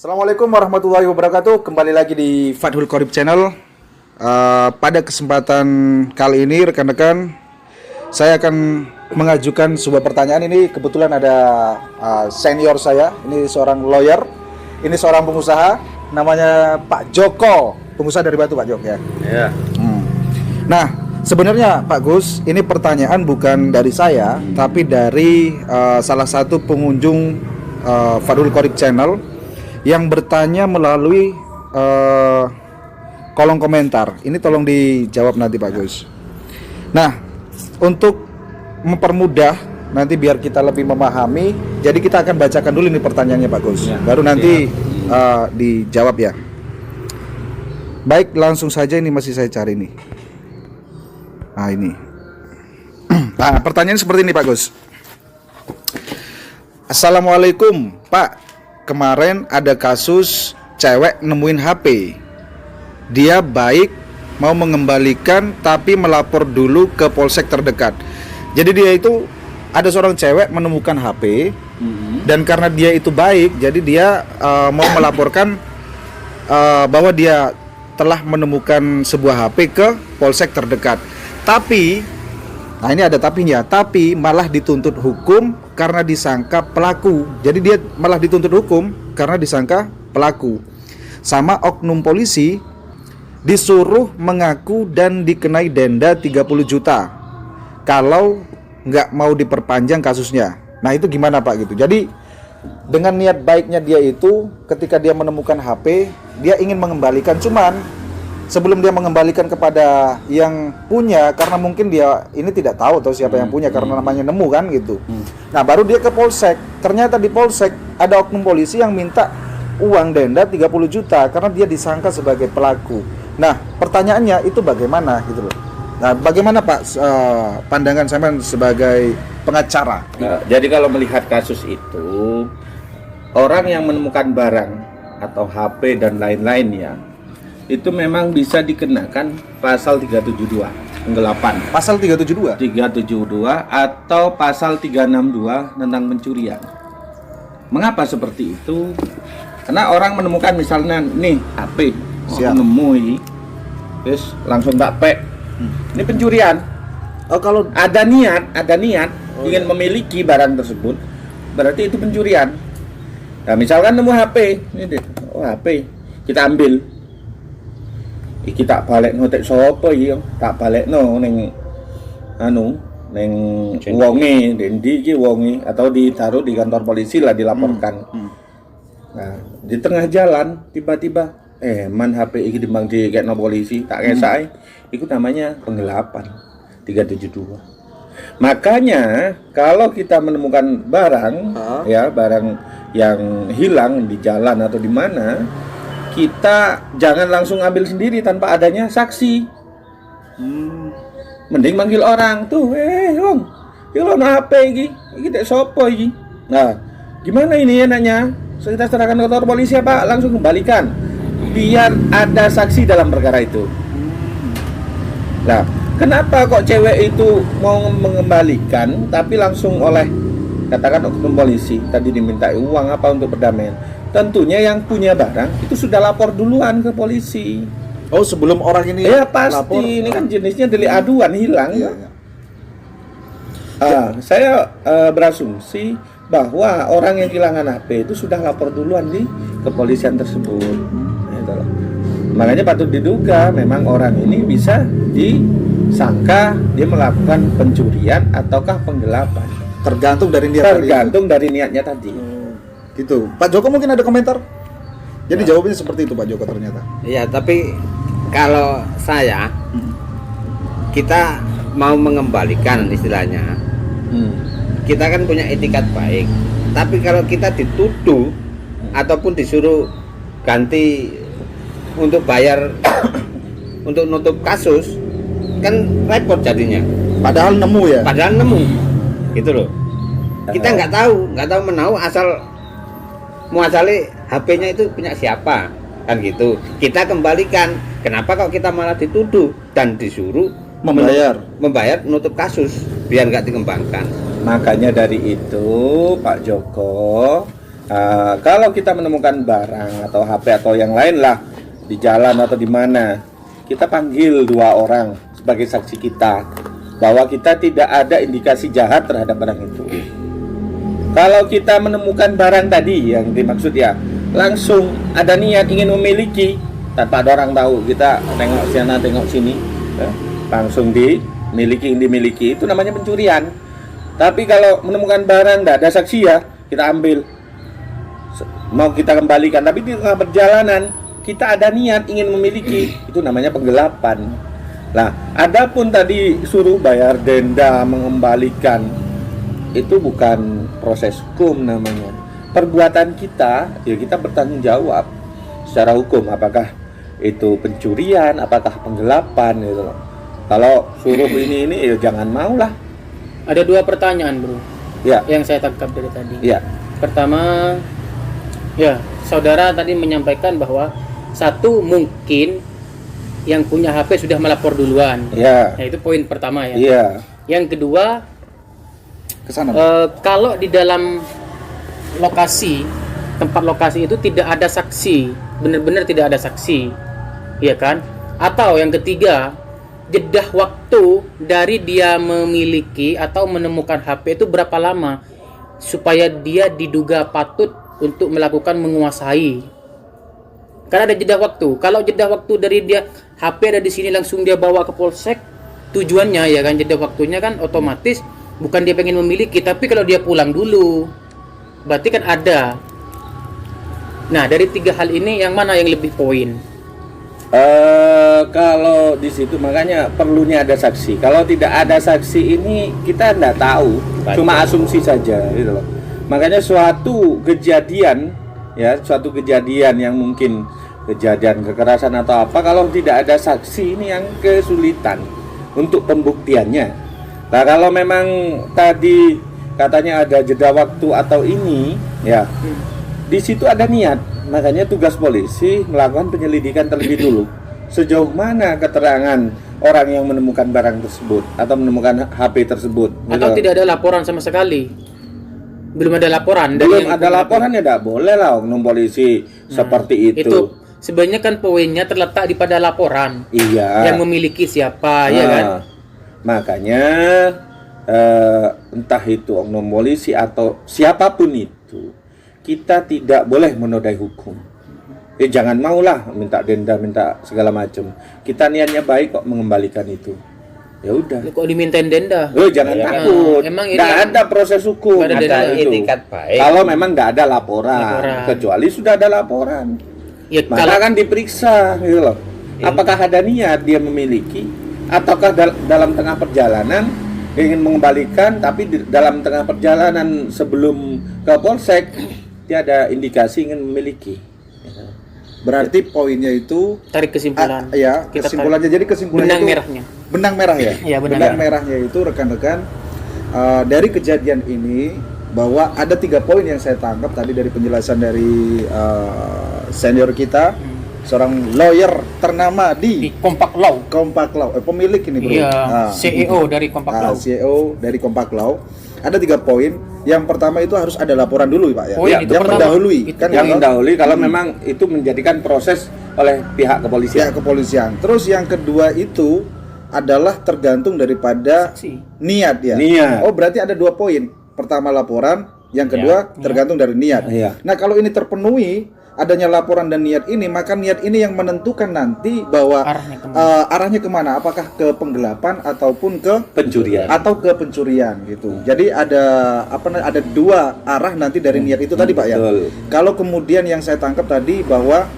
Assalamualaikum warahmatullahi wabarakatuh. Kembali lagi di Fathul Qorib Channel. Pada kesempatan kali ini rekan-rekan, saya akan mengajukan sebuah pertanyaan. Ini kebetulan ada senior saya. Ini seorang lawyer. Ini seorang pengusaha. Namanya Pak Joko. Pengusaha dari Batu, Pak Joko ya. Iya. Nah, sebenarnya Pak Gus, ini pertanyaan bukan dari saya, tapi dari salah satu pengunjung Fathul Qorib Channel yang bertanya melalui kolom komentar. Ini tolong dijawab nanti Pak Gus. Nah, untuk mempermudah nanti biar kita lebih memahami, jadi kita akan bacakan dulu ini pertanyaannya Pak Gus. Ya, baru nanti dijawab ya. Baik, langsung saja, ini masih saya cari nih. Nah, ini. Nah, pertanyaan seperti ini Pak Gus. Assalamualaikum Pak. Kemarin ada kasus cewek nemuin HP. Dia baik mau mengembalikan tapi melapor dulu ke polsek terdekat. Jadi dia itu ada seorang cewek menemukan HP dan karena dia itu baik, jadi dia mau melaporkan bahwa dia telah menemukan sebuah HP ke polsek terdekat. Tapi nah ini ada tapinya, tapi malah dituntut hukum karena disangka pelaku. Jadi dia malah dituntut hukum karena disangka pelaku. Sama oknum polisi disuruh mengaku dan dikenai denda 30 juta kalau nggak mau diperpanjang kasusnya. Nah itu gimana Pak gitu. Jadi dengan niat baiknya dia itu, ketika dia menemukan HP, dia ingin mengembalikan, cuman sebelum dia mengembalikan kepada yang punya, karena mungkin dia ini tidak tahu atau siapa yang punya karena namanya nemu kan gitu. Nah baru dia ke polsek. Ternyata di polsek ada oknum polisi yang minta uang denda 30 juta karena dia disangka sebagai pelaku. Nah pertanyaannya itu bagaimana gitu loh. Nah bagaimana Pak pandangan saya sebagai pengacara? Nah, jadi kalau melihat kasus itu, orang yang menemukan barang atau HP dan lain-lainnya itu memang bisa dikenakan pasal 372 penggelapan. Pasal 372? 372 atau pasal 362 tentang pencurian. Mengapa seperti itu? Karena orang menemukan misalnya nih HP, nemu terus langsung tak pek. Ini pencurian. Oh kalau ada niat ingin memiliki barang tersebut, berarti itu pencurian. Nah, misalkan nemu HP, ini deh, HP, kita ambil. Iki tak balik ngotek sapa iki, tak balekno ning ning wonge, ndi iki wonge, atau ditaruh di kantor polisi lah, dilaporkan. Nah, di tengah jalan tiba-tiba man HP iki timbang dikekno polisi, tak kesake. Itu namanya penggelapan 372. Makanya kalau kita menemukan barang ya, barang yang hilang di jalan atau di mana, kita jangan langsung ambil sendiri tanpa adanya saksi. Mending manggil orang tuh, Om, lo apa iki? Iki dek sopo iki? Nah, gimana ini enaknya? Kita serahkan ke kantor polisi apa? Langsung kembalikan. Biar ada saksi dalam perkara itu. Nah, kenapa kok cewek itu mau mengembalikan tapi langsung oleh katakan oknum polisi tadi dimintai uang apa untuk perdamaian? Tentunya yang punya barang itu sudah lapor duluan ke polisi. Oh sebelum orang ini ya pasti lapor. Ini kan jenisnya delik aduan hilang. Iya. Saya berasumsi bahwa orang yang kehilangan HP itu sudah lapor duluan di kepolisian tersebut. Makanya patut diduga memang orang ini bisa disangka dia melakukan pencurian ataukah penggelapan. Tergantung dari niat. Tergantung dari niatnya tadi. Gitu. Pak Joko mungkin ada komentar? Jadi jawabannya seperti itu Pak Joko ternyata. Iya, tapi kalau saya kita mau mengembalikan istilahnya, kita kan punya etikat baik. Tapi kalau kita dituduh ataupun disuruh ganti untuk bayar untuk nutup kasus, kan repot jadinya. Padahal nemu ya. Padahal nemu, gitu loh. Kita nggak tahu menahu muasalnya HP-nya itu punya siapa, kan gitu. Kita kembalikan. Kenapa kok kita malah dituduh dan disuruh membayar nutup kasus biar nggak dikembangkan? Makanya dari itu Pak Joko, Kalau kita menemukan barang atau HP atau yang lain lah di jalan atau di mana, kita panggil 2 orang sebagai saksi kita bahwa kita tidak ada indikasi jahat terhadap barang itu. Kalau kita menemukan barang tadi yang dimaksud ya, langsung ada niat ingin memiliki tanpa ada orang tahu, kita tengok sana tengok sini, langsung dimiliki, itu namanya pencurian. Tapi kalau menemukan barang tidak ada saksi ya, kita ambil, mau kita kembalikan, tapi di tengah perjalanan kita ada niat ingin memiliki, itu namanya penggelapan. Nah, adapun tadi suruh bayar denda mengembalikan, itu bukan proses hukum namanya. Perbuatan kita, ya kita bertanggung jawab secara hukum, apakah itu pencurian, apakah penggelapan gitu loh. Kalau suruh ini ya jangan mau lah. Ada 2 pertanyaan, Bro. Ya. Yang saya tangkap dari tadi. Ya. Pertama, ya, saudara tadi menyampaikan bahwa satu mungkin yang punya HP sudah melapor duluan. Ya. Nah, itu poin pertama ya. Iya. Yang kedua, Kesana. kalau di dalam tempat lokasi itu tidak ada saksi, benar-benar tidak ada saksi, ya kan? Atau yang ketiga, jeda waktu dari dia memiliki atau menemukan HP itu berapa lama supaya dia diduga patut untuk melakukan menguasai? Karena ada jeda waktu. Kalau jeda waktu dari dia HP ada di sini langsung dia bawa ke polsek, tujuannya ya kan, jeda waktunya kan otomatis bukan dia pengen memiliki, tapi kalau dia pulang dulu berarti kan ada. Nah, dari 3 hal ini yang mana yang lebih poin? Kalau di situ makanya perlunya ada saksi. Kalau tidak ada saksi ini kita tidak tahu, cuma asumsi saja gitu loh. Makanya suatu kejadian yang mungkin kejadian kekerasan atau apa, kalau tidak ada saksi ini yang kesulitan untuk pembuktiannya. Nah, kalau memang tadi katanya ada jeda waktu atau ini ya, di situ ada niat. Makanya tugas polisi melakukan penyelidikan terlebih dulu. Sejauh mana keterangan orang yang menemukan barang tersebut atau menemukan HP tersebut. Atau tidak ada laporan sama sekali? Belum ada laporan? Belum ada laporan ya tidak boleh lah oknum polisi seperti itu. Sebenarnya kan poinnya terletak di pada laporan. Iya. Yang memiliki siapa, ya kan? Makanya entah itu oknum polisi atau siapapun itu, kita tidak boleh menodai hukum. Jangan maulah minta denda, minta segala macam. Kita niatnya baik kok mengembalikan itu. Ya udah. Kok dimintain denda? Jangan takut. Emang nggak ada proses hukum. Ada itikat baik. Kalau memang nggak ada laporan, kecuali sudah ada laporan. Ya, maka kan diperiksa gitu loh. Apakah ada niat dia memiliki, ataukah dalam tengah perjalanan ingin mengembalikan, tapi dalam tengah perjalanan sebelum ke polsek dia ada indikasi ingin memiliki. Berarti poinnya itu tarik kesimpulan. Kesimpulannya jadi kesimpulannya benang itu merahnya. Benang merah ya. Iya, benang merahnya itu rekan-rekan dari kejadian ini bahwa ada 3 poin yang saya tangkap tadi dari penjelasan dari senior kita, seorang lawyer ternama di Kompak Law. Pemilik ini bro. Iya, CEO dari Kompak Law. CEO dari Kompak Law. Ada 3 poin. Yang pertama itu harus ada laporan dulu Pak ya. Yang mendahului kan yang mendahului kalau memang itu menjadikan proses oleh pihak kepolisian. Terus yang kedua itu adalah tergantung daripada niat ya. Niat. Oh, berarti ada 2 poin. Pertama laporan, yang kedua tergantung dari niat. Nah, kalau ini terpenuhi, adanya laporan dan niat ini, maka niat ini yang menentukan nanti bahwa arahnya kemana, apakah ke penggelapan ataupun ke pencurian gitu. Jadi ada ada 2 arah nanti dari niat itu tadi Pak ya. Kalau kemudian yang saya tangkap tadi bahwa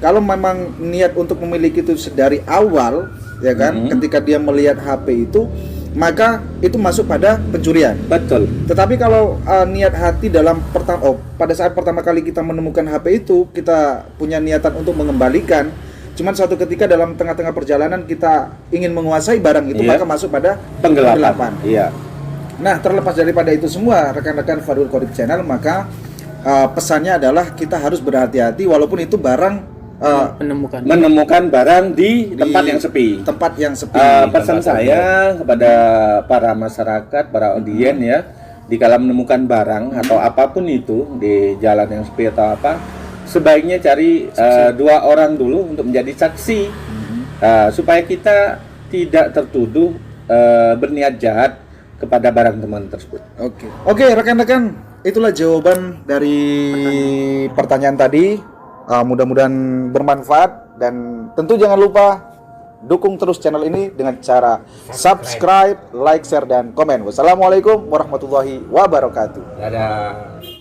kalau memang niat untuk memiliki itu dari awal ya kan, ketika dia melihat HP itu, maka itu masuk pada pencurian. Betul. Tetapi kalau niat hati dalam pada saat pertama kali kita menemukan HP itu, kita punya niatan untuk mengembalikan, cuman suatu ketika dalam tengah-tengah perjalanan kita ingin menguasai barang itu, maka masuk pada penggelapan. Iya. Nah, terlepas daripada itu semua, rekan-rekan Fadul Qorib Channel, maka pesannya adalah kita harus berhati-hati walaupun itu barang menemukan barang di tempat yang sepi. Pesan saya kepada para masyarakat, para audien ya, dikala menemukan barang atau apapun itu di jalan yang sepi atau apa, sebaiknya cari 2 orang dulu untuk menjadi saksi, supaya kita tidak tertuduh berniat jahat kepada barang teman tersebut. Oke, rekan-rekan, itulah jawaban dari pertanyaan tadi. Mudah-mudahan bermanfaat dan tentu jangan lupa dukung terus channel ini dengan cara subscribe, like, share, dan komen. Wassalamualaikum warahmatullahi wabarakatuh. Dadah.